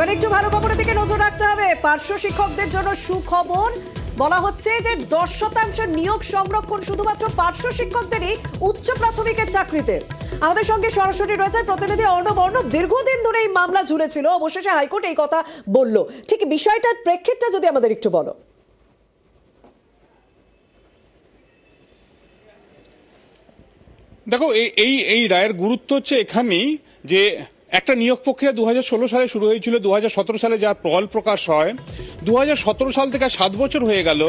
এবার একটু ভালো খবরের দিকে নজর রাখতে হবে। পার্শ্ব শিক্ষকদের জন্য সুখবর। বলা হচ্ছে যে 10% নিয়োগ সংরক্ষণ শুধুমাত্র পার্শ্ব শিক্ষকদেরই উচ্চ প্রাথমিকের চাকরিতে। আমাদের সঙ্গে সরাসরি রয়েছে প্রতিনিধি অর্ণব। দীর্ঘদিন ধরে এই মামলা ঝুলেছিল, অবশেষে হাইকোর্ট এই কথা বলল। ঠিক বিষয়টার প্রেক্ষিতটা যদি আমাদের একটু বলো। দেখো, এই রায়ের গুরুত্ব হচ্ছে এখানেই যে একটা নিয়োগ প্রক্রিয়া 2016 সালে শুরু হয়েছিল, 2017 সালে যার ফল প্রকাশ হয়। 2017 সাল থেকে 7 বছর হয়ে গেল।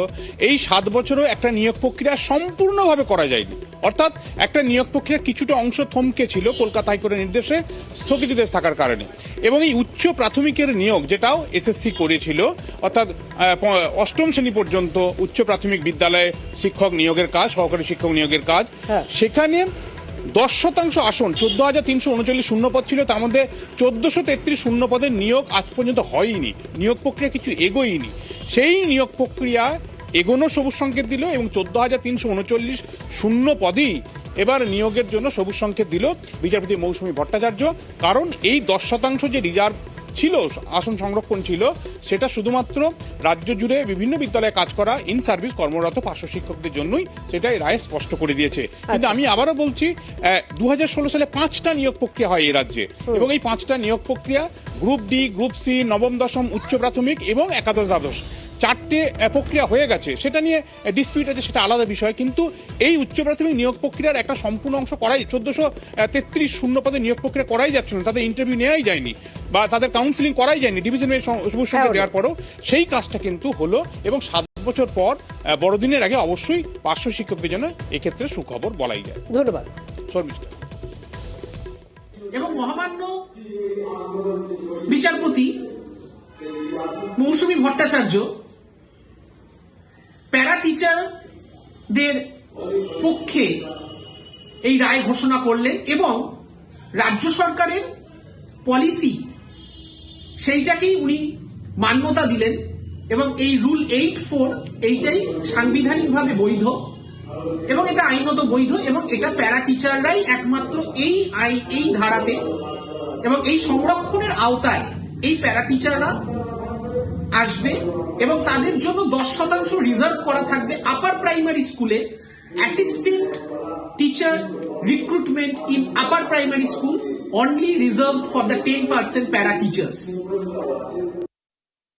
এই 7 বছরও একটা নিয়োগ প্রক্রিয়া সম্পূর্ণভাবে করা যায়নি। অর্থাৎ একটা নিয়োগ প্রক্রিয়ার কিছুটা অংশ থমকে ছিল কলকাতা হাইকোর্টের নির্দেশে, স্থগিতাদেশ থাকার কারণে। এবং এই উচ্চ প্রাথমিকের নিয়োগ, যেটাও এসএসসি করেছিল, অর্থাৎ 8ম শ্রেণী পর্যন্ত উচ্চ প্রাথমিক বিদ্যালয়ে শিক্ষক নিয়োগের কাজ, সহকারী শিক্ষক নিয়োগের কাজ, সেখানে 10% আসন 14,339 শূন্যপদ ছিল। তার মধ্যে 1433 শূন্যপদের নিয়োগ আজ পর্যন্ত হয়নি। নিয়োগ প্রক্রিয়া কিছু এগোয়নি। সেই নিয়োগ প্রক্রিয়া এগোনো সবুজ সংকেত দিল এবং 14,339 শূন্যপদেই এবার নিয়োগের জন্য সবুজ সংকেত দিল বিচারপতি মৌসুমী ভট্টাচার্য। কারণ এই 10% যে রিজার্ভ ছিল, আসন সংরক্ষণ ছিল, সেটা শুধুমাত্র রাজ্য জুড়ে বিভিন্ন বিদ্যালয়ে কাজ করা ইন সার্ভিস কর্মরত পার্শ্ব শিক্ষকদের জন্যই, সেটাই রায় স্পষ্ট করে দিয়েছে। কিন্তু আমি আবারও বলছি, 2016 সালে 5টা নিয়োগ প্রক্রিয়া হয় এই রাজ্যে, এবং এই 5টা নিয়োগ প্রক্রিয়া গ্রুপ ডি, গ্রুপ সি, নবম দশম উচ্চ প্রাথমিক এবং একাদশ দ্বাদশ 4টে প্রক্রিয়া হয়ে গেছে। সেটা নিয়ে ডিসপিউট আছে, সেটা আলাদা বিষয়। কিন্তু এই উচ্চ প্রাথমিক নিয়োগ প্রক্রিয়ার একটা সম্পূর্ণ অংশ করাই, 1433 শূন্যপদে নিয়োগ প্রক্রিয়া করাই যাচ্ছে না, তাদের ইন্টারভিউ নেওয়াই যায়নি বা তাদের কাউন্সিলিং করাই যায়নি ডিভিশনের সবুজ সংকেত দেওয়ার পরও। সেই কাজটা কিন্তু হলো, এবং 7 বছর পর বড়দিনের আগে অবশ্যই পার্শ্ব শিক্ষকদের জন্য এক্ষেত্রে সুখবর বলাই যায়। ধন্যবাদ শর্মিষ্ঠা। এবং মহামান্য বিচারপতি মৌসুমী ভট্টাচার্য প্যারা টিচারদের পক্ষে এই রায় ঘোষণা করলেন এবং রাজ্য সরকারের পলিসি সেইটাকেই উনি মান্যতা দিলেন। এবং এই রুল 84 এইটাই সাংবিধানিকভাবে বৈধ এবং এটা আইনত বৈধ, এবং এটা প্যারা টিচাররাই একমাত্র এই ধারাতে এবং এই সংরক্ষণের আওতায় এই প্যারা টিচাররা আসবে। এবং তাদের জন্য 10% রিজার্ভ করা থাকবে আপার প্রাইমারি স্কুলে। Assistant teacher recruitment in upper primary school only reserved for the 10% para teachers.